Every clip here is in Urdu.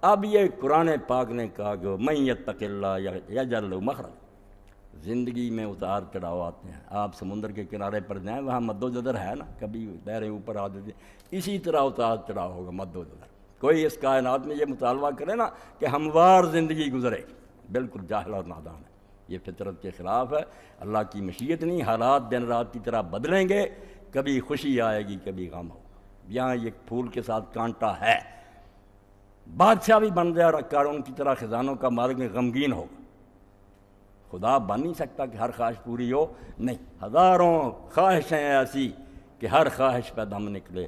اب یہ قرآن پاک نے کہا کہ من یتق اللہ یجعل لہ مخرجا، زندگی میں اتار چڑھاؤ آتے ہیں. آپ سمندر کے کنارے پر جائیں، وہاں مد و جزر ہے نا، کبھی لہریں اوپر آ جاتی ہیں، اسی طرح اتار چڑھاؤ ہوگا، مد و جزر. کوئی اس کائنات میں یہ مطالبہ کرے نا کہ ہموار زندگی گزرے، بالکل جاہل اور نادان ہے. یہ فطرت کے خلاف ہے، اللہ کی مشیت نہیں. حالات دن رات کی طرح بدلیں گے، کبھی خوشی آئے گی کبھی غم ہوگا. یہاں یہ پھول کے ساتھ کانٹا ہے. بادشاہ بھی بن جائے اور قارون کی طرح خزانوں کا مالک میں غمگین ہوگا. خدا بن نہیں سکتا کہ ہر خواہش پوری ہو، نہیں. ہزاروں خواہشیں ایسی کہ ہر خواہش پہ دم نکلے.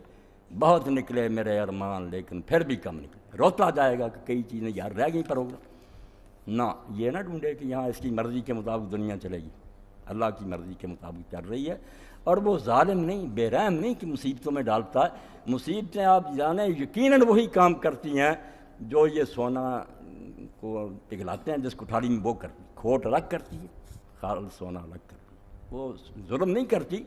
بہت نکلے میرے ارمان لیکن پھر بھی کم نکلے. روتا جائے گا کہ کئی چیزیں یار رہ گئیں پروگرام. نہ یہ نہ ڈھونڈے کہ یہاں اس کی مرضی کے مطابق دنیا چلے گی. اللہ کی مرضی کے مطابق چل رہی ہے. اور وہ ظالم نہیں، بے رحم نہیں کہ مصیبتوں میں ڈالتا ہے. مصیبتیں آپ جانیں یقیناً وہی کام کرتی ہیں جو یہ سونا کو پگھلاتے ہیں، جس کوٹھاری میں وہ کرتی. کھوٹ الگ کرتی ہے، خالص سونا الگ کرتی ہے. وہ ظلم نہیں کرتی،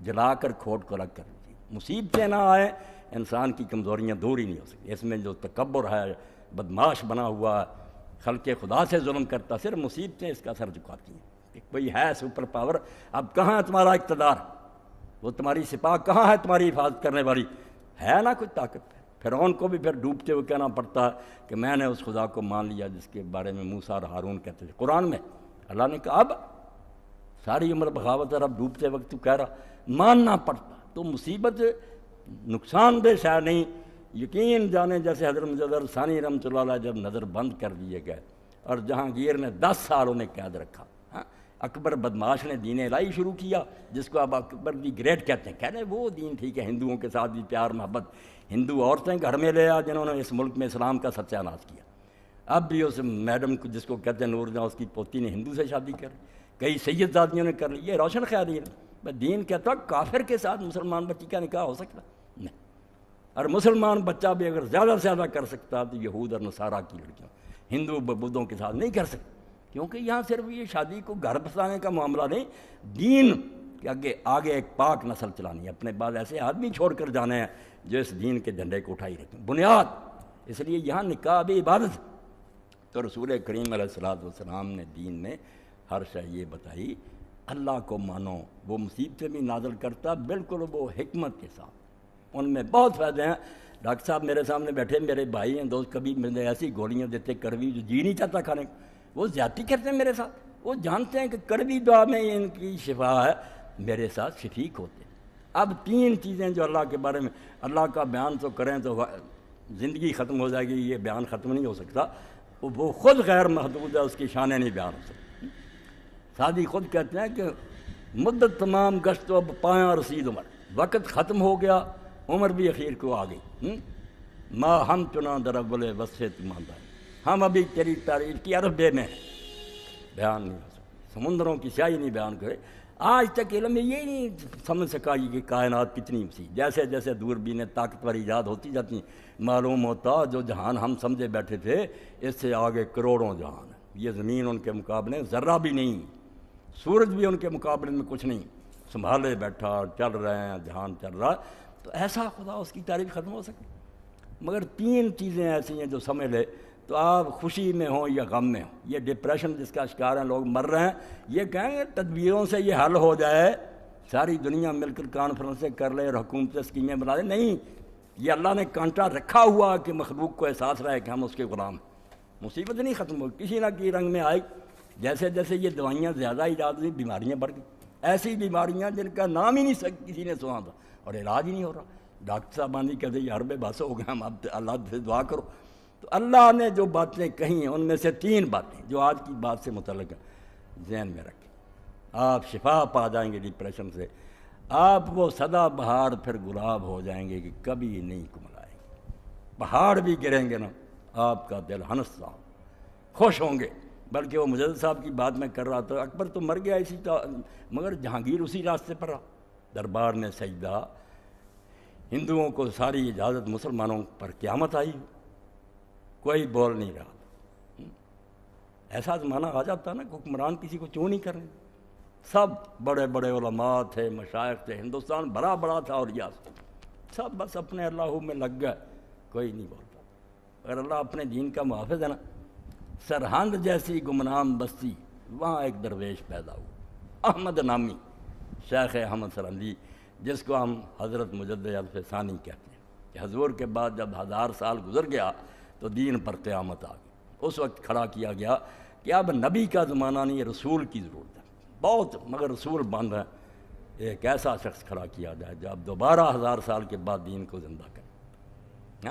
جلا کر کھوٹ کو الگ کرتی ہے. مصیبتیں نہ آئیں، انسان کی کمزوریاں دور ہی نہیں ہو سکتی. اس میں جو تکبر ہے، بدماش بنا ہوا ہے، خلق خدا سے ظلم کرتا، صرف مصیبتیں اس کا سر جھکاتی ہیں. کہ کوئی ہے سپر پاور، اب کہاں ہے تمہارا اقتدار؟ وہ تمہاری سپاہ کہاں ہے تمہاری حفاظت کرنے والی؟ ہے نا کوئی طاقت؟ فرعون کو بھی پھر ڈوبتے ہوئے کہنا پڑتا ہے کہ میں نے اس خدا کو مان لیا جس کے بارے میں موسیٰ اور ہارون کہتے تھے. قرآن میں اللہ نے کہا اب ساری عمر بغاوت، اور اب ڈوبتے وقت تو کہہ رہا ماننا پڑتا. تو مصیبت نقصان دہ شاید نہیں. یقین جانے جیسے حضرت مجدد ثانی رحمۃ اللہ علیہ جب نظر بند کر دیے گئے اور جہانگیر نے 10 سال انہیں قید رکھا. اکبر بدماش نے دین الہی شروع کیا جس کو اب اکبر دی گریٹ کہتے ہیں. کہنے وہ دین ٹھیک ہے، ہندوؤں کے ساتھ بھی پیار محبت، ہندو عورتیں گھر میں لے آ جنہوں نے اس ملک میں اسلام کا ستیہ ناش کیا. اب بھی اس میڈم کو جس کو کہتے ہیں نور جہاں، اس کی پوتی نے ہندو سے شادی کر، کئی سید زادیوں نے کر لی. یہ روشن خیالی ہے. میں دین کہتا ہوں کافر کے ساتھ مسلمان بچی کا نکاح ہو سکتا نہیں. اور مسلمان بچہ بھی اگر زیادہ سے زیادہ کر سکتا تو یہود اور نصارہ کی لڑکیاں، ہندو بدھوں کے ساتھ نہیں کر سکتے. کیونکہ یہاں صرف یہ شادی کو گھر بسانے کا معاملہ نہیں، دین کہ آگے ایک پاک نسل چلانی ہے. اپنے بعد ایسے آدمی چھوڑ کر جانے ہیں جو اس دین کے جھنڈے کو اٹھائی رکھیں، بنیاد. اس لیے یہاں نکاح بھی عبادت. تو رسول کریم علیہ السلام نے دین میں ہر شے یہ بتائی، اللہ کو مانو. وہ مصیبتیں بھی نازل کرتا بالکل وہ حکمت کے ساتھ. ان میں بہت فائدے ہیں. ڈاکٹر صاحب میرے سامنے بیٹھے میرے بھائی ہیں، دوست، کبھی مجھے ایسی گولیاں دیتے کڑوی جو جی نہیں چاہتا کھانے کو. وہ زیادتی کرتے ہیں میرے ساتھ. وہ جانتے ہیں کہ کڑوی دعا میں ان کی شفا ہے، میرے ساتھ شفیق ہوتے ہیں. اب 3 چیزیں جو اللہ کے بارے میں، اللہ کا بیان تو کریں تو زندگی ختم ہو جائے گی، یہ بیان ختم نہیں ہو سکتا. وہ خود غیر محدود ہے، اس کی شانیں نہیں بیان ہو سکتی. سادی خود کہتے ہیں کہ مدت تمام گشت و اب پایاں رسید عمر، وقت ختم ہو گیا، عمر بھی اخیر کو آ گئی. ماں ہم چنا در اول وصف تماندہ، ہم ابھی تیری تعریف کی عربے میں بیان نہیں ہو سکتی. سمندروں کی سیاہی نہیں بیان کرے. آج تک علم میں یہ نہیں سمجھ سکا کہ کائنات کتنی وسیع. جیسے جیسے دوربینیں طاقتور ایجاد ہوتی جاتی ہیں معلوم ہوتا جو جہان ہم سمجھے بیٹھے تھے اس سے آگے کروڑوں جہان ہیں. یہ زمین ان کے مقابلے ذرہ بھی نہیں، سورج بھی ان کے مقابلے میں کچھ نہیں. سنبھالے بیٹھا، چل رہے ہیں، جہان چل رہا. تو ایسا خدا، اس کی تعریف ختم ہو سکتی. مگر 3 چیزیں ایسی ہیں جو سمجھ لے تو آپ خوشی میں ہوں یا غم میں ہوں. یہ ڈپریشن جس کا شکار ہیں، لوگ مر رہے ہیں، یہ کہیں گے تدبیروں سے یہ حل ہو جائے، ساری دنیا مل کر کانفرنسیں کر لے اور حکومتیں اسکیمیں بنا لیں. نہیں، یہ اللہ نے کانٹا رکھا ہوا کہ مخلوق کو احساس رہے کہ ہم اس کے غلام ہیں. مصیبت نہیں ختم ہوئی، کسی نہ کسی رنگ میں آئی. جیسے جیسے یہ دوائیاں زیادہ ایجاد ہوئی، بیماریاں بڑھ گئی. ایسی بیماریاں جن کا نام ہی نہیں کسی نے سنا تھا اور علاج ہی نہیں ہو رہا. ڈاکٹر صاحب آندھی کہتے یار بے بس ہو گئے ہم، اب اللہ سے دعا کرو. تو اللہ نے جو باتیں کہی ہیں ان میں سے 3 باتیں جو آج کی بات سے متعلق ہیں ذہن میں رکھیں. آپ شفا پا جائیں گے ڈپریشن سے. آپ وہ سدا بہار پھر گلاب ہو جائیں گے کہ کبھی نہیں کملائیں گے. پہاڑ بھی گریں گے نا، آپ کا دل ہنستا خوش ہوں گے. بلکہ وہ مجدد صاحب کی بات میں کر رہا تھا، اکبر تو مر گیا اسی کا، مگر جہانگیر اسی راستے پر رہا. دربار میں سجدہ، ہندوؤں کو ساری اجازت، مسلمانوں پر قیامت آئی، کوئی بول نہیں رہا. ایسا زمانہ آ جاتا نا کہ حکمران کسی کو چوں نہیں کرنے. سب بڑے بڑے علماء تھے، مشائخ تھے، ہندوستان بڑا بڑا تھا، اور سب بس اپنے اللہ میں لگ گئے، کوئی نہیں بولتا. اگر اللہ اپنے دین کا محافظ ہے نا، سرہند جیسی گمنام بستی وہاں ایک درویش پیدا ہوا، احمد نامی شیخ احمد سرہندی، جس کو ہم حضرت مجدد الف ثانی کہتے ہیں، کہ حضور کے بعد جب 1000 سال گزر گیا تو دین پر قیامت آ گئی۔ اس وقت کھڑا کیا گیا کہ اب نبی کا زمانہ نہیں، رسول کی ضرورت ہے بہت، مگر رسول بن رہا ہے، ایک ایسا شخص کھڑا کیا جائے جو اب دوبارہ 1000 سال کے بعد دین کو زندہ کرے۔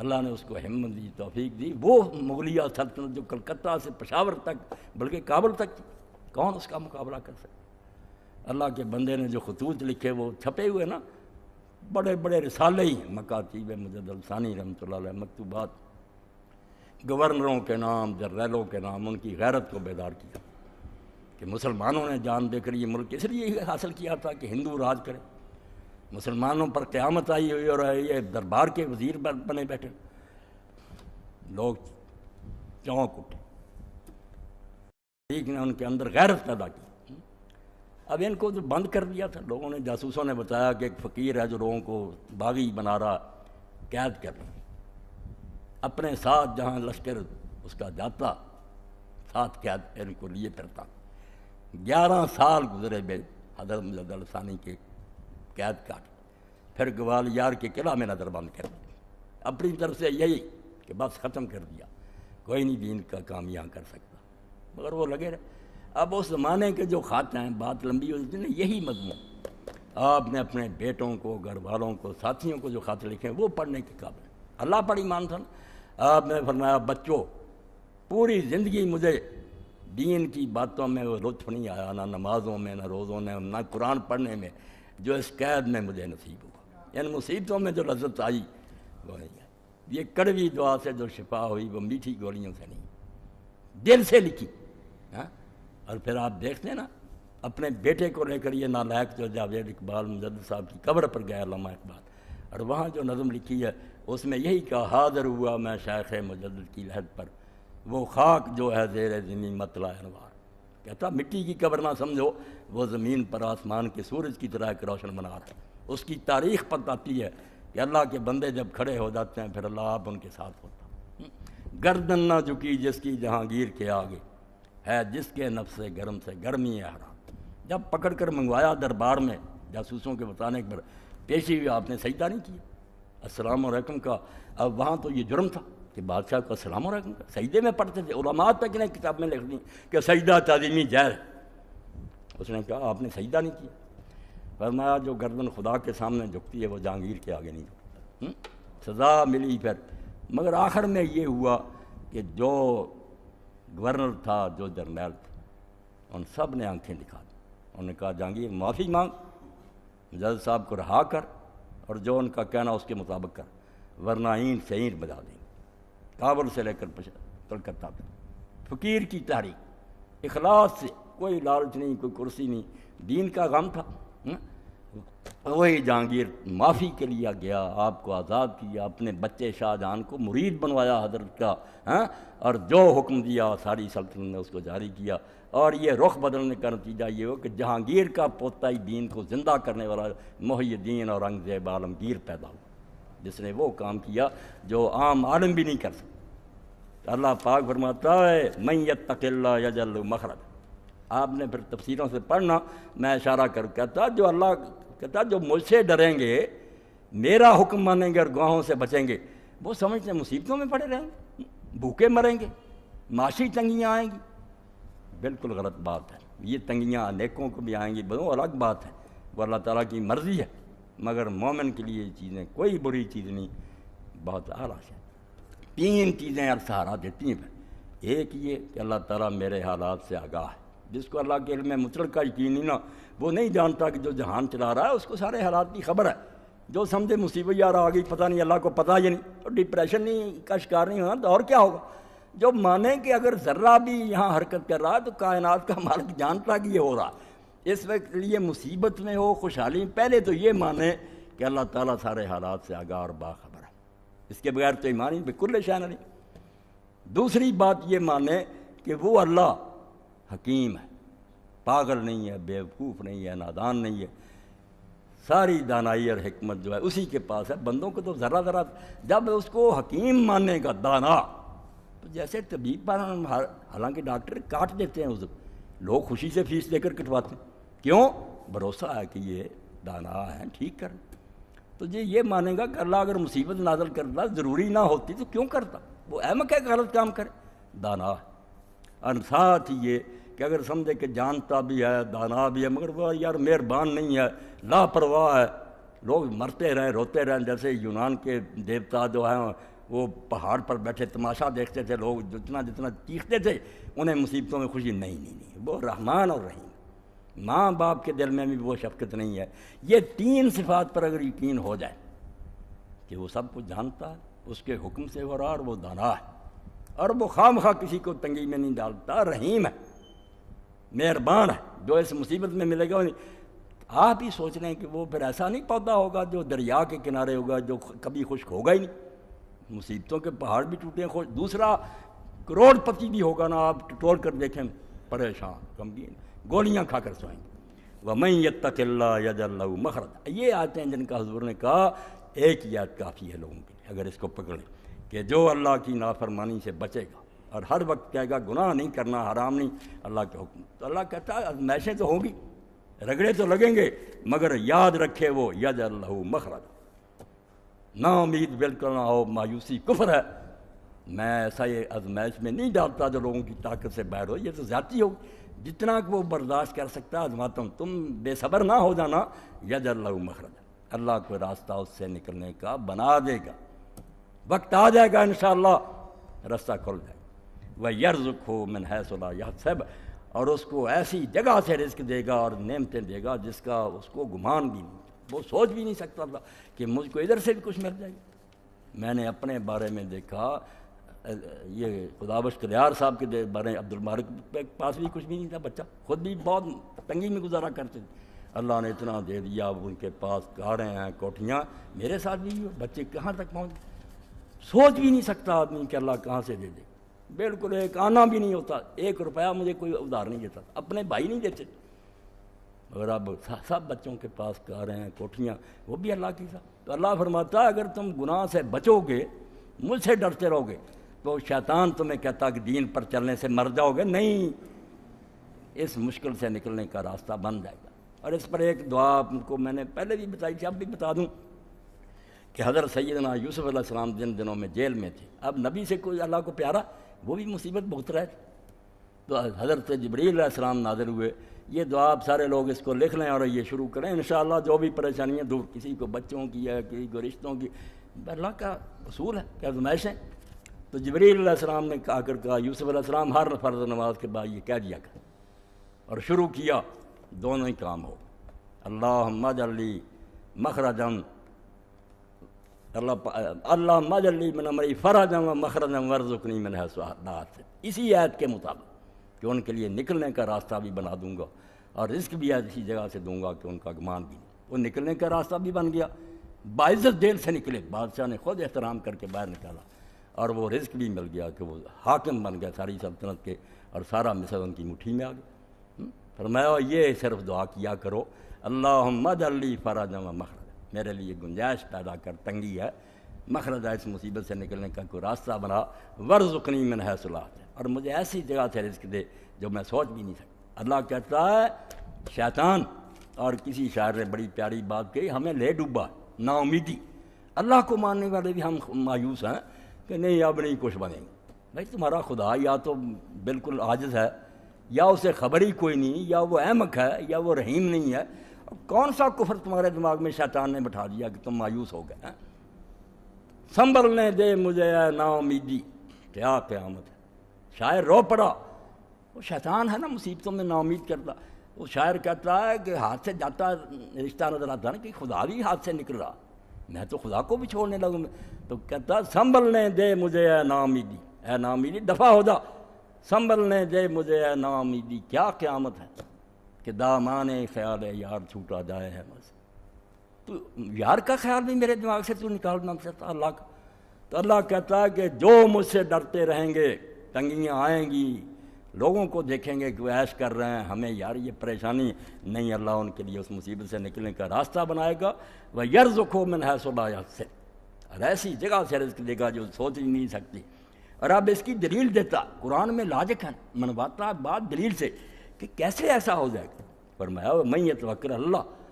اللہ نے اس کو ہمت دی، توفیق دی۔ وہ مغلیہ سلطنت جو کلکتہ سے پشاور تک بلکہ کابل تک تھی، کون اس کا مقابلہ کر سکتا؟ اللہ کے بندے نے جو خطوط لکھے وہ چھپے ہوئے نا، بڑے بڑے رسالے ہی ہیں، مکاتیب مجدد الثانی رحمۃ اللہ علیہ، مکتوبات، گورنروں کے نام، جرنیلوں کے نام، ان کی غیرت کو بیدار کیا کہ مسلمانوں نے جان دے کر یہ ملک اس لیے حاصل کیا تھا کہ ہندو راج کرے، مسلمانوں پر قیامت آئی ہوئی اور یہ دربار کے وزیر بنے بیٹھے، لوگ چونک اٹھے، ٹھیک نے ان کے اندر غیرت پیدا کی۔ اب ان کو جو بند کر دیا تھا لوگوں نے، جاسوسوں نے بتایا کہ ایک فقیر ہے جو لوگوں کو باغی بنا رہا، قید کر رہا، اپنے ساتھ جہاں لشکر اس کا جاتا ساتھ قید ان کو لیے پھرتا۔ 11 سال گزرے بے حضرت مجدد الف ثانی کے قید کاٹ، پھر گوالیار کے قلعہ میں نظر بند کر دیا، اپنی طرف سے یہی کہ بس ختم کر دیا، کوئی نہیں دین کا کام یہاں کر سکتا، مگر وہ لگے رہے۔ اب اس زمانے کے جو خط ہیں، بات لمبی ہو جاتی ہے، یہی مضمون آپ نے اپنے بیٹوں کو، گھر والوں کو، ساتھیوں کو جو خط لکھے ہیں وہ پڑھنے کے قابل ہیں۔ اللہ پر ایمان تھا، آپ نے فرمایا بچوں پوری زندگی مجھے دین کی باتوں میں وہ لطف نہیں آیا، نہ نمازوں میں، نہ روزوں میں، نہ قرآن پڑھنے میں، جو اس قید میں مجھے نصیب ہوا۔ ان مصیبتوں میں جو لذت آئی وہ نہیں ہے۔ یہ کڑوی دعا سے جو شفا ہوئی وہ میٹھی گولیوں سے نہیں، دل سے لکھی۔ اور پھر آپ دیکھتے ہیں نا، اپنے بیٹے کو لے کر یہ نالائق جو جاوید اقبال مجدد صاحب کی قبر پر گیا علامہ اقبال، اور وہاں جو نظم لکھی ہے اس میں یہی کہا، حاضر ہوا میں شیخ مجدد کی لحد پر، وہ خاک جو ہے زیر زمین مطلع انوار۔ کہتا مٹی کی قبر نہ سمجھو، وہ زمین پر آسمان کے سورج کی طرح ایک روشن منار ہے۔ اس کی تاریخ بتاتی ہے کہ اللہ کے بندے جب کھڑے ہو جاتے ہیں پھر اللہ آپ ان کے ساتھ ہوتا۔ گردن نہ جھکی جس کی جہانگیر کے آگے، ہے جس کے نفس گرم سے گرمی ہے حرام۔ جب پکڑ کر منگوایا دربار میں جاسوسوں کے بتانے پر، پیشی ہوئی آپ نے سجدہ نہیں کیا السلام علیکم کا۔ اب وہاں تو یہ جرم تھا کہ بادشاہ کو السلام علیکم کا سجدے میں پڑھتے تھے، علماء تک نے کتاب میں لکھ دی کہ سجدہ تعظیمی جائز۔ اس نے کہا آپ نے سجدہ نہیں کیا، فرمایا جو گردن خدا کے سامنے جھکتی ہے وہ جہانگیر کے آگے نہیں جھکتی۔ سزا ملی پھر، مگر آخر میں یہ ہوا کہ جو گورنر تھا، جو جرنیل تھا، ان سب نے آنکھیں دکھا دی۔ انہوں نے کہا جہانگیر معافی مانگ، مجدد صاحب کو رہا کر، اور جو ان کا کہنا اس کے مطابق کر، ورنہ اینٹ سے اینٹ بجا دیں گے، کابل سے لے کر کلکتہ تک۔ فقیر کی تحریک، اخلاص سے، کوئی لالچ نہیں، کوئی کرسی نہیں، دین کا غم تھا۔ وہی جہانگیر معافی کے لیے گیا، آپ کو آزاد کیا، اپنے بچے شاہ جہاں کو مرید بنوایا حضرت کا، اور جو حکم دیا ساری سلطنت نے اس کو جاری کیا۔ اور یہ رخ بدلنے کا نتیجہ یہ ہو کہ جہانگیر کا پوتا ہی دین کو زندہ کرنے والا محی الدین اورنگزیب عالمگیر پیدا ہوا، جس نے وہ کام کیا جو عام عالم بھی نہیں کر سکتا۔ اللہ پاک فرماتا ہے من یتق اللہ یجعل لہ مخرج۔ آپ نے پھر تفسیروں سے پڑھنا، میں اشارہ کر کہتا جو اللہ کہتا جو مجھ سے ڈریں گے، میرا حکم مانیں گے اور گناہوں سے بچیں گے، وہ سمجھتے ہیں مصیبتوں میں پڑے رہیں گے، بھوکے مریں گے، معاشی تنگیاں آئیں گی۔ بالکل غلط بات ہے، یہ تنگیاں نیکوں کو بھی آئیں گی، وہ الگ بات ہے، وہ اللہ تعالیٰ کی مرضی ہے، مگر مومن کے لیے یہ چیزیں کوئی بری چیز نہیں، بہت اعلیٰ ہے۔ 3 چیزیں اور سہارا دیتی ہیں۔ ایک یہ کہ اللہ تعالیٰ میرے حالات سے آگاہ ہے، جس کو اللہ کے علم مطلق کا یقین نہیں نا، وہ نہیں جانتا کہ جو جہان چلا رہا ہے اس کو سارے حالات کی خبر ہے۔ جو سمجھے مصیبت یار آ گئی پتہ نہیں، اللہ کو پتہ ہی نہیں، اور ڈپریشن نہیں کا شکار نہیں ہونا تو اور کیا ہوگا۔ جو مانے کہ اگر ذرہ بھی یہاں حرکت کر رہا ہے تو کائنات کا مالک جانتا کہ یہ ہو رہا، اس وقت لیے مصیبت میں ہو خوشحالی میں، پہلے تو یہ مانے کہ اللہ تعالیٰ سارے حالات سے آگاہ اور باخبر ہے، اس کے بغیر تو ایمان ہی بالکل شان نہیں۔ دوسری بات یہ مانے کہ وہ اللہ حکیم ہے، پاگل نہیں ہے، بیوقوف نہیں ہے، نادان نہیں ہے، ساری دانائی اور حکمت جو ہے اسی کے پاس ہے. بندوں کو تو ذرا ذرا جب اس کو حکیم ماننے کا دانا، تو جیسے طبیب پر حالانکہ ڈاکٹر کاٹ دیتے ہیں، اس لوگ خوشی سے فیس دے کر کٹواتے ہیں. کیوں؟ بھروسہ ہے کہ یہ دانا ہے، ٹھیک کر. تو یہ مانے گا کہ اللہ اگر مصیبت نازل کرتا ضروری نہ ہوتی تو کیوں کرتا؟ وہ احمق ہے کہ غلط کام کرے، دانا ہے. اور ساتھ ہی یہ کہ اگر سمجھے کہ جانتا بھی ہے، دانا بھی ہے، مگر وہ یار مہربان نہیں ہے، لاپرواہ ہے. لوگ مرتے رہے، روتے رہے. جیسے یونان کے دیوتا جو ہیں وہ پہاڑ پر بیٹھے تماشا دیکھتے تھے، لوگ جتنا چیختے تھے انہیں مصیبتوں میں خوشی نہیں. وہ رحمان اور رحیم، ماں باپ کے دل میں بھی وہ شفقت نہیں ہے. یہ تین صفات پر اگر یقین ہو جائے کہ وہ سب کچھ جانتا ہے، اس کے حکم سے ہو رہا، اور وہ دانا ہے، اور وہ خواہ کسی کو تنگی میں نہیں ڈالتا، رحیم ہے، مہربان ہے. جو اس مصیبت میں ملے گا آپ ہی سوچ رہے ہیں کہ وہ پھر ایسا نہیں پودا ہوگا جو دریا کے کنارے ہوگا، جو کبھی خشک ہوگا ہی نہیں. مصیبتوں کے پہاڑ بھی ٹوٹے ہیں. دوسرا کروڑ پتی بھی ہوگا نا، آپ ٹول کر دیکھیں، پریشان، غمگین، گولیاں کھا کر سوئیں گے. وَمَن يَتَّقِ اللَّهَ يَجْعَل لَّهُ مَخْرَجًا. یہ آیتیں ہیں جن کا حضور نے کہا ایک ہی آیت کافی ہے لوگوں کے لیے اگر اس کو پکڑیں، کہ جو اللہ کی نافرمانی سے بچے گا اور ہر وقت کہے گا گناہ نہیں کرنا، حرام نہیں، اللہ کے حکم. تو اللہ کہتا ہے آزمائشیں تو ہوں گی، رگڑے تو لگیں گے، مگر یاد رکھے وہ یجعل لہ مخرجا. نا امید بالکل نہ ہو، مایوسی کفر ہے. میں ایسا یہ آزمائش میں نہیں ڈالتا جو لوگوں کی طاقت سے باہر ہو، یہ تو زیادتی ہوگی. جتنا کہ وہ برداشت کر سکتا ہے آزماتا ہوں. تم بے صبر نہ ہو جانا. یجعل لہ مخرجا، اللہ کو راستہ اس سے نکلنے کا بنا دے گا. وقت آ جائے گا انشاءاللہ راستہ کھل جائے گا. وَيَرْزُقْهُ مِنْ حَيْثُ لَا يَحْتَسِبُ، اور اس کو ایسی جگہ سے رزق دے گا اور نعمتیں دے گا جس کا اس کو گمان بھی نہیں، وہ سوچ بھی نہیں سکتا تھا کہ مجھ کو ادھر سے بھی کچھ مل جائے گا. میں نے اپنے بارے میں دیکھا، یہ خدابخش کلیار صاحب کے بارے میں، عبد المالک کے پاس بھی کچھ بھی نہیں تھا، بچہ خود بھی بہت تنگی میں گزارا کرتے تھے. اللہ نے اتنا دے دیا، اب ان کے پاس کاریں ہیں، کوٹھیاں. میرے ساتھ بھی بچے کہاں تک پہنچ، سوچ بھی نہیں سکتا آدمی کہ اللہ کہاں سے دے دے. بالکل ایک آنا بھی نہیں ہوتا، 1 روپیہ مجھے کوئی ادھار نہیں دیتا، اپنے بھائی نہیں دیتے. مگر اب سب بچوں کے پاس کاریں ہیں، کوٹھیاں، وہ بھی اللہ کی ساتھ. تو اللہ فرماتا ہے اگر تم گناہ سے بچو گے، مجھ سے ڈرتے رہو گے، تو شیطان تمہیں کہتا کہ دین پر چلنے سے مر جاؤ گے. نہیں، اس مشکل سے نکلنے کا راستہ بن جائے گا. اور اس پر ایک دعا آپ کو میں نے پہلے بھی بتائی تھی، اب بھی بتا دوں کہ حضرت سیدنا یوسف علیہ السلام جن دنوں میں جیل میں تھے، اب نبی سے کوئی اللہ کو پیارا، وہ بھی مصیبت بہت رہے تھے. تو حضرت جبریل علیہ السلام نازل ہوئے. یہ دعا آپ سارے لوگ اس کو لکھ لیں اور یہ شروع کریں، انشاءاللہ جو بھی پریشانیاں دور، کسی کو بچوں کی ہے، کسی کو رشتوں کی، اللہ کا اصول ہے کہ آزمائشیں. تو جبریل علیہ السلام نے آ کر کہا یوسف علیہ السلام ہر فرض نماز کے بعد یہ کہہ دیا کر، اور شروع کیا. دونوں ہی کام ہو. اللہم اجعل لی مخرجا، اللہم اجعل لی من امری فرجا و مخرجا وارزقنی من حیث لا احتسب. اسی آیت کے مطابق کہ ان کے لیے نکلنے کا راستہ بھی بنا دوں گا اور رزق بھی ایسی جگہ سے دوں گا کہ ان کا گمان بھی نہیں. وہ نکلنے کا راستہ بھی بن گیا، باعزت جیل سے نکلے، بادشاہ نے خود احترام کر کے باہر نکالا، اور وہ رزق بھی مل گیا کہ وہ حاکم بن گیا ساری سلطنت کے، اور سارا مصر ان کی مٹھی میں آ گیا. فرمایا یہ صرف دعا کیا کرو، اللہم اجعل لی فرجا و مخرجا، میرے لیے گنجائش پیدا کر، تنگی ہے، مخرجہ اس مصیبت سے نکلنے کا کوئی راستہ بنا، وارزقنی من حیث لا احتسب، اور مجھے ایسی جگہ سے رزق دے جو میں سوچ بھی نہیں سکتا. اللہ کہتا ہے شیطان، اور کسی شاعر نے بڑی پیاری بات کہی، ہمیں لے ڈوبا نا امیدی. اللہ کو ماننے والے بھی ہم مایوس ہیں کہ نہیں اب نہیں کچھ بنیں گے. بھائی تمہارا خدا یا تو بالکل عاجز ہے، یا اسے خبر ہی کوئی نہیں، یا وہ احمق ہے، یا وہ رحیم نہیں ہے. کون سا کفر تمہارے دماغ میں شیطان نے بٹھا دیا کہ تم مایوس ہو گئے ہیں؟ سنبھلنے دے مجھے اے نا امیدی، کیا قیامت ہے. شاعر رو پڑا. وہ شیطان ہے نا مصیبتوں میں نا امید کرتا. وہ شاعر کہتا ہے کہ ہاتھ سے جاتا رشتہ نظر آتا نا کہ خدا بھی ہاتھ سے نکل رہا، میں تو خدا کو بھی چھوڑنے لگوں. تو کہتا سنبھلنے دے مجھے اے نا امیدی، اے نا امیدی دفع ہو جا، سنبھلنے دے مجھے اے نا امیدی، کیا قیامت ہے کہ دامان خیال یار چھوٹا جائے ہے بس. تو یار کا خیال بھی میرے دماغ سے تو نکالنا چاہتا اللہ کا. تو اللہ کہتا ہے کہ جو مجھ سے ڈرتے رہیں گے، تنگیاں آئیں گی، لوگوں کو دیکھیں گے کہ وہ عیش کر رہے ہیں، ہمیں یار یہ پریشانی نہیں، اللہ ان کے لیے اس مصیبت سے نکلنے کا راستہ بنائے گا۔ وَيَرْزُقْهُ مِنْ حَيْثُ لَا يَحْتَسِبُ، اور ایسی جگہ سے رزق دے گا جو سوچ ہی نہیں سکتی۔ اور اب اس کی دلیل دیتا، قرآن میں لاجک ہے، منواتا بات دلیل سے کہ کیسے ایسا ہو جائے گا۔ فرمایا وَمَن يَتَوَکَّلْ عَلَى اللَّهِ،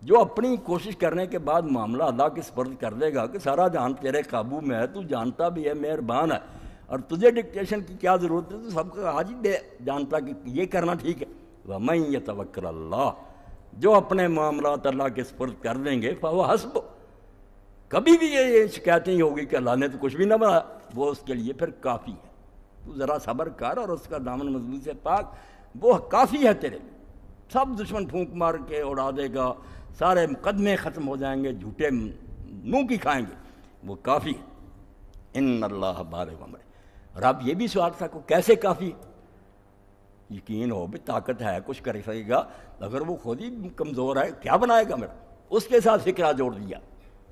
جو اپنی کوشش کرنے کے بعد معاملہ اللہ کے سپرد کر دے گا کہ سارا جہان تیرے قابو میں ہے، تو جانتا بھی ہے، مہربان ہے، اور تجھے ڈکٹیشن کی کیا ضرورت ہے، تو سب کا آج ہی دے جانتا کہ یہ کرنا ٹھیک ہے۔ وَمَن يَتَوَکَّلْ عَلَى اللَّهِ، جو اپنے معاملات اللہ کے سپرد کر دیں گے فَهُوَ حَسْبُهُ، کبھی بھی یہ شکایت نہیں ہوگی کہ اللہ نے تو کچھ بھی نہ بنا، وہ اس کے لیے پھر کافی ہے۔ تو ذرا صبر کر اور اس کا دامن مضبوطی سے پاک، وہ کافی ہے تیرے لیے۔ سب دشمن پھونک مار کے اڑا دے گا، سارے مقدمے ختم ہو جائیں گے، جھوٹے منہ کی کھائیں گے، وہ کافی ہے۔ ان اللہ بالغ امرہ، اور اب یہ بھی سوال تھا کہ کیسے کافی ہے؟ یقین ہو بھی طاقت ہے، کچھ کر سکے گا، اگر وہ خود ہی کمزور ہے کیا بنائے گا میرا؟ اس کے ساتھ فکرہ جوڑ دیا،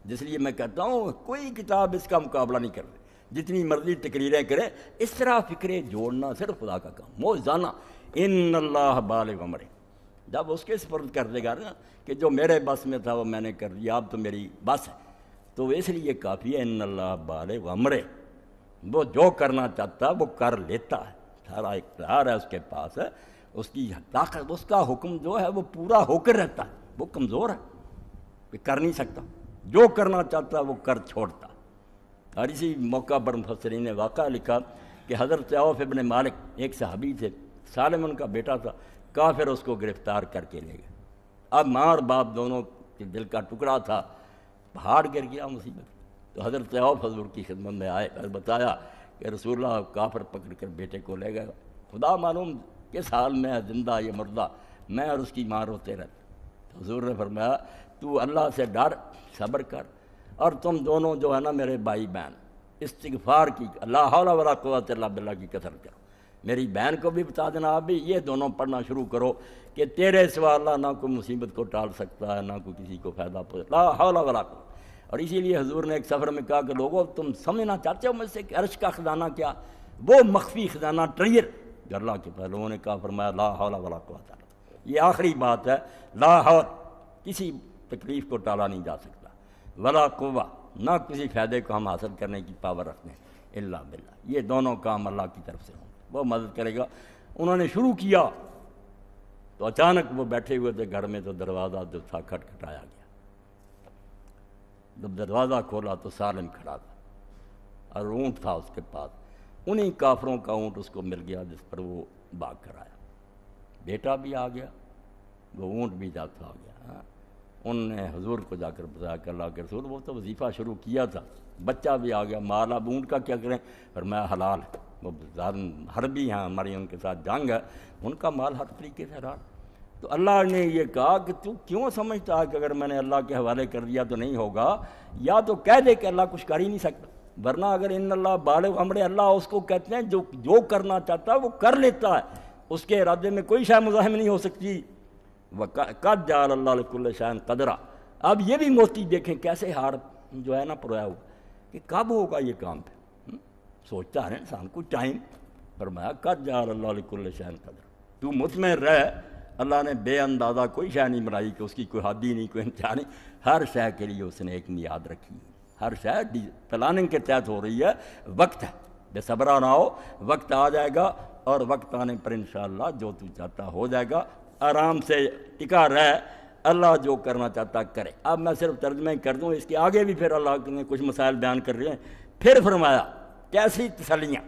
جس لیے میں کہتا ہوں کوئی کتاب اس کا مقابلہ نہیں کر رہی، جتنی مرضی تقریریں کرے، اس طرح فکریں جوڑنا صرف خدا کا کام، موجزانہ۔ ان اللہ بالغ امرہ، جب اس کے سپرد کر دے گا نا کہ جو میرے بس میں تھا وہ میں نے کر دیا، اب تو میری بس ہے، تو اس لیے کافی ہے۔ ان اللہ بالغ امرہ، وہ جو کرنا چاہتا ہے وہ کر لیتا ہے، سارا اختیار ہے اس کے پاس ہے، اس کی طاقت، اس کا حکم جو ہے وہ پورا ہو کر رہتا ہے، وہ کمزور ہے، وہ کر نہیں سکتا، جو کرنا چاہتا ہے وہ کر چھوڑتا۔ اور اسی موقع پر مفسرین نے واقعہ لکھا کہ حضرت عوف ابن مالک ایک صحابی تھے، سالم ان کا بیٹا تھا، کافر اس کو گرفتار کر کے لے گئے۔ اب ماں اور باپ دونوں کے دل کا ٹکڑا تھا، پہاڑ گر گیا مصیبت۔ تو حضرت عوف حضور کی خدمت میں آئے اور بتایا کہ رسول اللہ کافر پکڑ کر بیٹے کو لے گئے، خدا معلوم کس حال میں ہے، زندہ یا مردہ، میں اور اس کی ماں روتے رہتے۔ تو حضور نے فرمایا تو اللہ سے ڈر، صبر کر، اور تم دونوں جو ہے نا میرے بھائی بہن، استغفار کی، لا حول ولا قوت الا باللہ کی کثرت کرو۔ میری بہن کو بھی بتا دینا، آپ بھی یہ دونوں پڑھنا شروع کرو کہ تیرے سوا اللہ نہ کوئی مصیبت کو ٹال سکتا ہے، نہ کوئی کسی کو فائدہ پہنچے، لا حول ولا قوت۔ اور اسی لیے حضور نے ایک سفر میں کہا کہ لوگوں تم سمجھنا چاہتے ہو مجھ سے کہ عرش کا خزانہ کیا، وہ مخفی خزانہ ٹریئر جو اللہ کے پاس، لوگوں نے کہا، فرمایا لا حول ولا قوت الا باللہ، یہ آخری بات ہے، لا حول، کسی تکلیف کو ٹالا نہیں جا سکتا، ولا قوہ، نہ کسی فائدے کو ہم حاصل کرنے کی پاور رکھتے ہیں الا باللہ، یہ دونوں کام اللہ کی طرف سے ہوں، وہ مدد کرے گا۔ انہوں نے شروع کیا تو اچانک وہ بیٹھے ہوئے تھے گھر میں، تو دروازہ جو تھا کھٹکھٹایا گیا۔ جب دروازہ کھولا تو سالم کھڑا تھا اور اونٹ تھا اس کے پاس، انہی کافروں کا اونٹ اس کو مل گیا جس پر وہ بھاگ کر آیا۔ بیٹا بھی آ گیا، وہ اونٹ بھی جاتا آ گیا۔ انہوں نے حضور کو جا کر بتایا کہ اللہ کے رسول وہ تو وظیفہ شروع کیا تھا، بچہ بھی آ گیا، مال اب اونٹ کا کیا کریں؟ فرمایا حلال ہے، وہ حربی ہیں، ہماری ان کے ساتھ جنگ ہے، ان کا مال ہر طریقے سے حلال۔ تو اللہ نے یہ کہا کہ تو کیوں سمجھتا ہے کہ اگر میں نے اللہ کے حوالے کر دیا تو نہیں ہوگا؟ یا تو کہہ دے کہ اللہ کچھ کر ہی نہیں سکتا، ورنہ اگر ان اللہ بالغ امرہ، اللہ اس کو کہتے ہیں جو کرنا چاہتا ہے وہ کر لیتا ہے، اس کے ارادے میں کوئی شے مزاحم نہیں ہو سکتی۔ وَقَدْ جَعَلَ اللَّهُ لِكُلِّ شَيْءٍ قَدْرًا، اب یہ بھی موتی دیکھیں کیسے ہار جو ہے نا پرویا ہوا کہ کب ہوگا یہ کام پہ، سوچتا ہے انسان کو ٹائم۔ فرمایا قَدْ جَعَلَ اللَّهُ لِكُلِّ شَيْءٍ قَدْرًا، تو مطمئن رہ، اللہ نے بے اندازہ کوئی شے نہیں بنائی کہ اس کی کوئی حد ہی نہیں، کوئی انتہا نہیں، ہر شے کے لیے اس نے ایک میعاد رکھی ہے، ہر شے پلاننگ کے تحت ہو رہی ہے، وقت ہے، بے صبرا نہ ہو، وقت آ جائے گا، اور وقت آنے پر انشاءاللہ جو تو چاہتا ہو جائے گا، آرام سے ٹکا رہ، اللہ جو کرنا چاہتا کرے۔ اب میں صرف ترجمہ کر دوں، اس کے آگے بھی پھر اللہ نے کچھ مسائل بیان کر رہے ہیں۔ پھر فرمایا کیسی تسلیاں،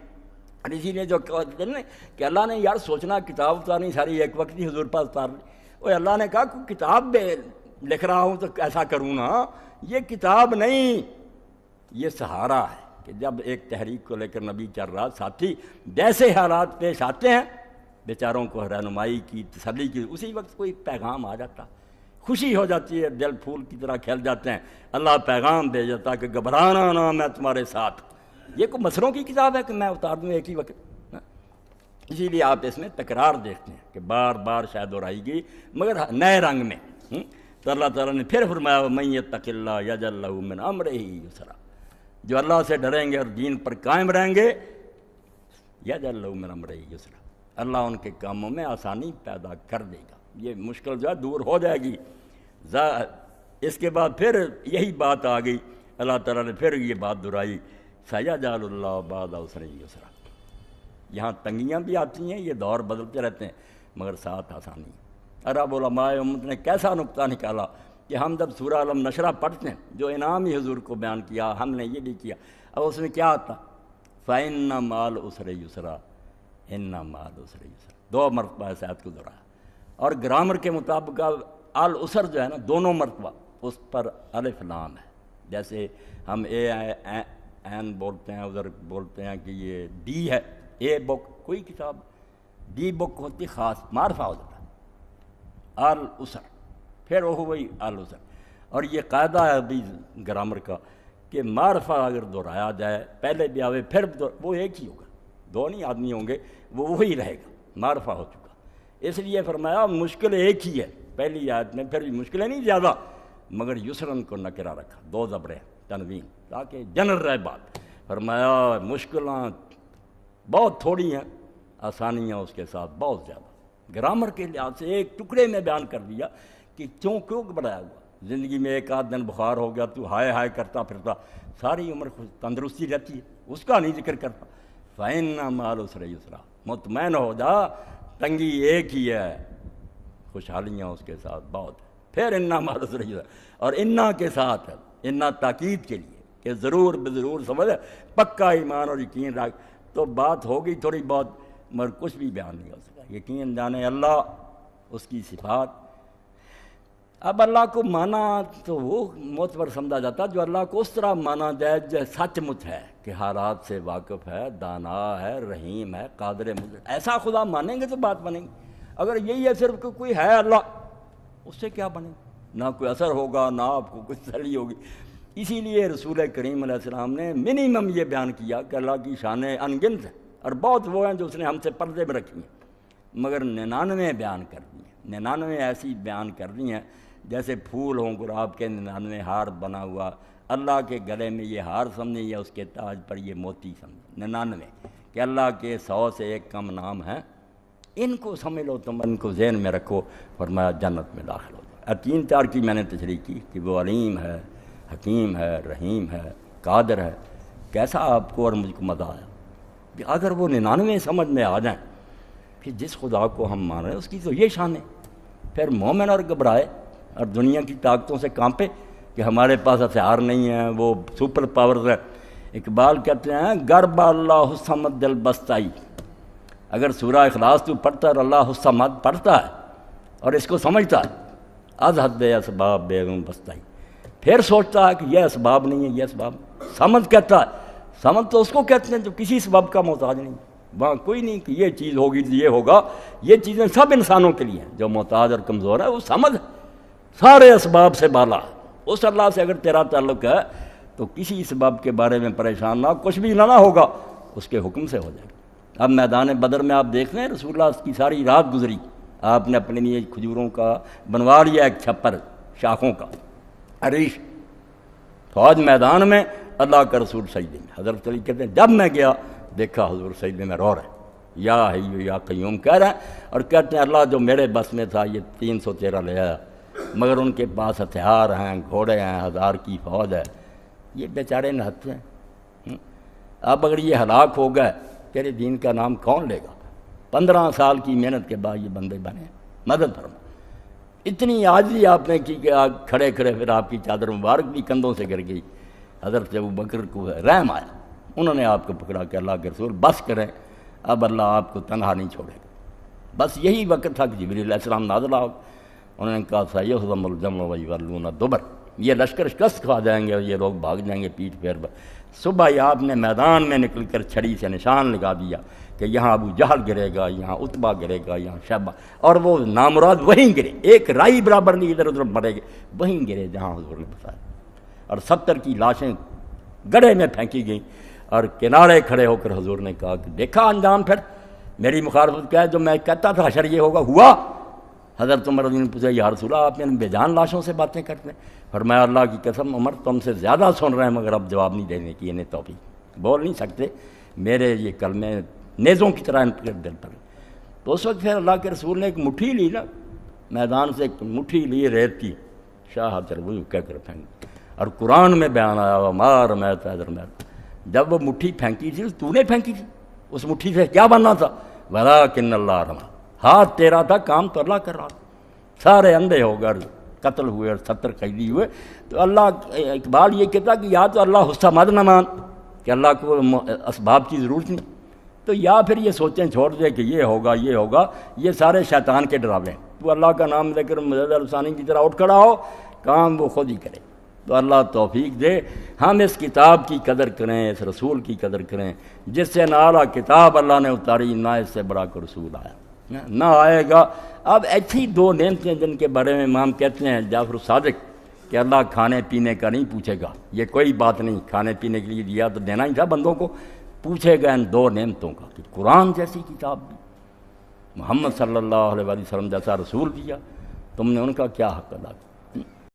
اور اسی لیے جو کہتے ہیں کہ اللہ نے یار سوچنا کتاب اتارنی ساری ایک وقت ہی حضور پاس اتار لی، وہ اللہ نے کہا کوئی کتاب میں لکھ رہا ہوں تو ایسا کروں نا، یہ کتاب نہیں، یہ سہارا ہے کہ جب ایک تحریک کو لے کر نبی چل رہا، ساتھی جیسے حالات پیش آتے ہیں بیچاروں کو رہنمائی کی، تسلی کی، اسی وقت کوئی پیغام آ جاتا، خوشی ہو جاتی ہے، دل پھول کی طرح کھل جاتے ہیں، اللہ پیغام بھیج جاتا کہ گھبرانا نہ، میں تمہارے ساتھ۔ یہ کوئی مسئلوں کی کتاب ہے کہ میں اتار دوں ایک ہی وقت؟ اسی لیے آپ اس میں تکرار دیکھتے ہیں کہ بار بار شاید دہرائی گئی مگر نئے رنگ میں۔ تو اللہ تعالیٰ نے پھر فرمایا وَمَن يَتَّقِ اللَّهَ يَجْعَل لَّهُ مِنْ أَمْرِهِ يُسْرًا، جو اللہ سے ڈریں گے اور دین پر قائم رہیں گے، يَجْعَل لَّهُ مِنْ أَمْرِهِ يُسْرًا، اللہ ان کے کاموں میں آسانی پیدا کر دے گا، یہ مشکل جو ہے دور ہو جائے گی۔ اس کے بعد پھر یہی بات آ گئی، اللہ تعالیٰ نے پھر یہ بات دہرائی، سَيَجْعَلُ اللَّهُ بَعْدَ عُسْرٍ يُسْرًا۔ یہاں تنگیاں بھی آتی ہیں، یہ دور بدلتے رہتے ہیں، مگر ساتھ آسانی۔ عرب علماء امت نے کیسا نقطہ نکالا کہ ہم جب سورہ علم نشرہ پڑھتے ہیں، جو انعام ہی حضور کو بیان کیا، ہم نے یہ بھی کیا، اب اس میں کیا آتا؟ فَإِنَّ مَعَ الْعُسْرِ يُسْرًا، إِنَّ مَعَ الْعُسْرِ يُسْرًا، 2 مرتبہ اس آیت کو دہرایا۔ اور گرامر کے مطابق العسر جو ہے نا، دونوں مرتبہ اس پر الف لام ہے، جیسے ہم این بولتے ہیں، ادھر بولتے ہیں کہ یہ ڈی ہے، اے بک کوئی کتاب، ڈی بک ہوتی خاص معرفہ ہو جاتا ہے، العسر، پھر وہ وہی العسر۔ اور یہ قاعدہ ہے ابھی گرامر کا کہ معرفہ اگر دہرایا جائے، پہلے بھی آوے پھر وہ ایک ہی ہوگا، 2 نہیں آدمی ہوں گے، وہ وہی رہے گا، معرفہ ہو چکا۔ اس لیے فرمایا مشکل ایک ہی ہے پہلی آیت میں، پھر بھی مشکلیں نہیں زیادہ، مگر یسرن کو نکرہ رکھا، 2 زبریں تنوین، تاکہ جنرل رہے بات۔ فرمایا مشکلیں بہت تھوڑی ہیں، آسانیاں اس کے ساتھ بہت زیادہ۔ گرامر کے لحاظ سے ایک ٹکڑے میں بیان کر دیا کہ کیوں بنایا ہوا۔ زندگی میں ایک آدھ دن بخار ہو گیا، تو ہائے ہائے کرتا پھرتا، ساری عمر تندرستی رہتی ہے، اس کا نہیں ذکر کرتا۔ فَإِنَّ مَعَ الْعُسْرِ يُسْرًا، مطمئن ہو جا، تنگی ایک ہی ہے، خوشحالیاں اس کے ساتھ بہت ہیں۔ پھر اِنَّ مَعَ الْعُسْرِ يُسْرًا، اور اِنَّا کے ساتھ ہے، اِنَّا تاکید کے لیے کہ ضرور بضرور سمجھ، پکا ایمان اور یقین رکھ، تو بات ہوگی تھوڑی بہت، مگر کچھ بھی بیان نہیں ہو سکا۔ یقین جانے اللہ، اس کی صفات۔ اب اللہ کو مانا تو وہ معتبر سمجھا جاتا جو اللہ کو اس طرح مانا جائے جو سچ مچ ہے، کہ حالات سے واقف ہے، دانا ہے، رحیم ہے، قادر مطلق۔ ایسا خدا مانیں گے تو بات بنے گی۔ اگر یہی ہے صرف کہ کوئی ہے اللہ، اس سے کیا بنے گا؟ نہ کوئی اثر ہوگا، نہ آپ کو کوئی تسلی ہوگی۔ اسی لیے رسول کریم علیہ السلام نے منیمم یہ بیان کیا کہ اللہ کی شانیں انگنت ہیں، اور بہت وہ ہیں جو اس نے ہم سے پردے میں رکھی ہیں، مگر 99 بیان کر دی ہیں، 99 ایسی بیان کر دی ہیں جیسے پھول ہوں گلاب کے 99 ہار بنا ہوا، اللہ کے گلے میں یہ ہار سمجھیں یا اس کے تاج پر یہ موتی سمجھیں، 99 کہ اللہ کے 100 سے ایک کم نام ہیں، ان کو سمجھ لو، تم ان کو ذہن میں رکھو، فرمایا جنت میں داخل ہو جاؤ۔ 3-4 کی میں نے تشریح کی کہ وہ علیم ہے، حکیم ہے، رحیم ہے، قادر ہے۔ کیسا آپ کو اور مجھ کو مزہ آیا کہ اگر وہ 99 سمجھ میں آ جائیں کہ جس خدا کو ہم مان رہے ہیں اس کی تو یہ شان ہے، پھر مومن اور گھبرائے اور دنیا کی طاقتوں سے کانپے کہ ہمارے پاس ہتھیار نہیں ہیں، وہ سپر پاورز ہیں۔ اقبال کہتے ہیں گرب اللہ الصمد دل بستائی، اگر سورہ اخلاص تو پڑھتا ہے اور اللہ الصمد پڑھتا ہے اور اس کو سمجھتا ہے، از حد اسباب بیگم بستائی، پھر سوچتا ہے کہ یہ اسباب نہیں ہے، یہ اسباب، سمجھ کہتا ہے، سمجھ تو اس کو کہتے ہیں جو کسی سبب کا محتاج نہیں، وہاں کوئی نہیں کہ یہ چیز ہوگی تو یہ ہوگا، یہ چیزیں سب انسانوں کے لیے ہیں، جو محتاج اور کمزور ہے وہ سمجھ سارے اسباب سے بالا ہے۔ اس اللہ سے اگر تیرا تعلق ہے تو کسی سبب کے بارے میں پریشان نہ، کچھ بھی نہ ہوگا، اس کے حکم سے ہو جائے گا۔ اب میدان بدر میں آپ دیکھ لیں، رسول اللہ کی ساری رات گزری، آپ نے اپنے لیے کھجوروں کا بنوا لیا ایک چھپر شاخوں کا، عریش، فوج میدان میں، اللہ کا رسول سجدے میں۔ حضرت علی کہتے ہیں جب میں گیا دیکھا حضور سجدے میں رو رہے ہیں، یا حی یا قیوم کہہ رہے ہیں، اور کہتے ہیں اللہ جو میرے بس میں تھا یہ 313 لے آیا، مگر ان کے پاس ہتھیار ہیں، گھوڑے ہیں، 1000 کی فوج ہے، یہ بیچارے نہتے ہیں۔ اب اگر یہ ہلاک ہو گئے تیرے دین کا نام کون لے گا؟ 15 سال کی محنت کے بعد یہ بندے بنے، مدد فرما۔ اتنی عاجزی آپ نے کی کہ کھڑے کھڑے پھر آپ کی چادر مبارک بھی کندھوں سے گر گئی۔ حضرت ابوبکر کو رحم آیا، انہوں نے آپ کو پکڑا کہ اللہ کے رسول بس کریں، اب اللہ آپ کو تنہا نہیں چھوڑے گا۔ بس یہی وقت تھا کہ جبریل علیہ السلام نازل ہو، انہوں نے کہا سیہزم الجمع ویولون الدبر، یہ لشکر شکست کھا جائیں گے اور یہ لوگ بھاگ جائیں گے پیٹھ پھیر پر۔ صبح ہی آپ نے میدان میں نکل کر چھڑی سے نشان لگا دیا کہ یہاں ابو جہل گرے گا، یہاں عتبہ گرے گا، یہاں شیبہ، اور وہ نامراد وہیں گرے، ایک رائی برابر نہیں ادھر ادھر مرے گے، وہیں گرے جہاں حضور نے بتایا۔ اور 70 کی لاشیں گڑھے میں پھینکی گئیں، اور کنارے کھڑے ہو کر حضور نے کہا کہ دیکھا انجام پھر، میری مخالفت کیا ہے، جو میں کہتا تھا حشر یہ ہوگا ہوا۔ حضرت عمر رضی اللہ عنہ نے پوچھا یا رسول اللہ آپ نے بے جان لاشوں سے باتیں کرتے ہیں؟ فرمایا اللہ کی قسم عمر تم سے زیادہ سن رہے ہیں، مگر اب جواب نہیں دینے کی انہیں توفیق، بول نہیں سکتے، میرے یہ کلمے نیزوں کی طرح ان کے دل پر۔ تو اس وقت پھر اللہ کے رسول نے ایک مٹھی لی نا، میدان سے ایک مٹھی لی ریت کی، شاہ وہ کہہ کر پھینک، اور قرآن میں بیان آیا ہوا مار میں پیدر میں، جب وہ مٹھی پھینکی تھی تو نے پھینکی تھی، اس مٹھی سے کیا بننا تھا؟ ولیکن اللہ رحمہ، ہاتھ تیرا تھا، کام تو اللہ کر رہا تھا، سارے اندھے ہو گئے، قتل ہوئے اور 70 قیدی ہوئے۔ تو اللہ اقبال یہ کہتا کہ یا تو اللہ حصہ مد نہ مان کہ اللہ کو اسباب کی ضرورت نہیں، تو یا پھر یہ سوچیں چھوڑ دے کہ یہ ہوگا یہ ہوگا، یہ سارے شیطان کے ڈراوے ہیں، تو اللہ کا نام لے کر مجد الثانی کی طرح اٹھ کھڑا ہو، کام وہ خود ہی کرے۔ تو اللہ توفیق دے ہم اس کتاب کی قدر کریں، اس رسول کی قدر کریں جس سے نہ اعلیٰ کتاب اللہ نے اتاری، نہ اس سے بڑا کوئی رسول آیا، نہ آئے گا۔ اب ایسی دو نعمتیں جن کے بارے میں امام کہتے ہیں جعفر الصادق کہ اللہ کھانے پینے کا نہیں پوچھے گا، یہ کوئی بات نہیں، کھانے پینے کے لیے دیا تو دینا ہی تھا بندوں کو، پوچھے گا ان دو نعمتوں کا کہ قرآن جیسی کتاب دی، محمد صلی اللہ علیہ وسلم جیسا رسول دیا، تم نے ان کا کیا حق ادا کیا۔